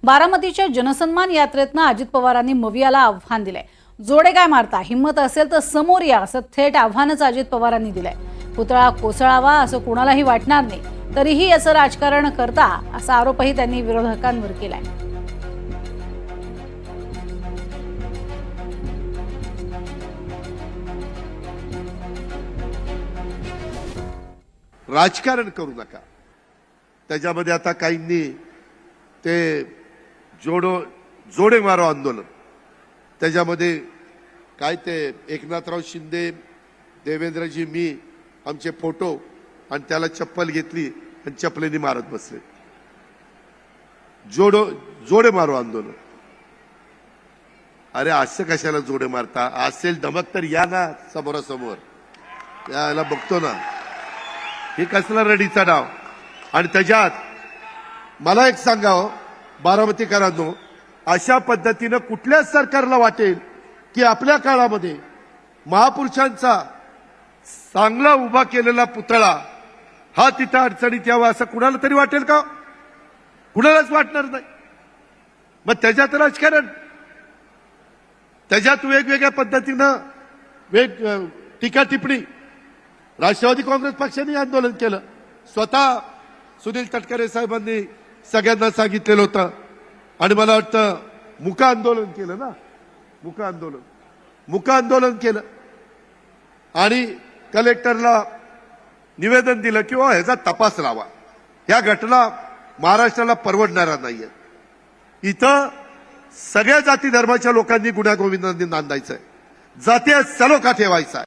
बारामतीच्या जनसन्मान यात्रेतनं अजित पवारांनी मवियाला आव्हान दिलंय। जोडे काय मारता, हिम्मत असेल तर समोर या, असं थेट आव्हानच अजित पवारांनी दिलंय। पुतळा कोसळावा असं कोणालाही वाटणार नाही, तरीही याचं राजकारण करता असा आरोपही त्यांनी विरोधकांवर केलाय। राजकारण करू नका। त्याच्यामध्ये आता काहींनी ते जोडे मारो आंदोलन, त्याच्यामध्ये काय ते एकनाथराव शिंदे, देवेंद्रजी, मी आमचे फोटो आणि त्याला चप्पल घेतली आणि चप्पलेनी मारत बसले। जोडे मारो आंदोलन। अरे असं कशाला जोडे मारता? असेल धमक तर या ना समोरासमोर, याला बघतो ना। हे कसला रडीचा डाव? आणि त्याच्यात मला एक सांगावं बारामतीकरांनो, अशा पद्धतीनं कुठल्याच सरकारला वाटेल की आपल्या काळामध्ये महापुरुषांचा चांगला उभा केलेला पुतळा हा तिथं अडचणीत यावा असं कुणाला तरी वाटेल का? कुणालाच वाटणार नाही। मग त्याच्यात राजकारण, त्याच्यात वेगवेगळ्या पद्धतीनं टीका टिप्पणी। राष्ट्रवादी काँग्रेस पक्षाने आंदोलन केलं, स्वतः सुनील तटकरे साहेबांनी सगळ्यांना सांगितलेलं होतं, आणि मला वाटतं मुका आंदोलन केलं ना, मुका आंदोलन केलं आणि कलेक्टरला निवेदन दिलं की ह्याचा तपास लावा, ह्या घटना महाराष्ट्राला परवडणाऱ्या नाहीये। इथं सगळ्या जाती धर्माच्या लोकांनी गुण्यागोविंदांनी नांदायचंय, जातीय सलोखा ठेवायचा आहे।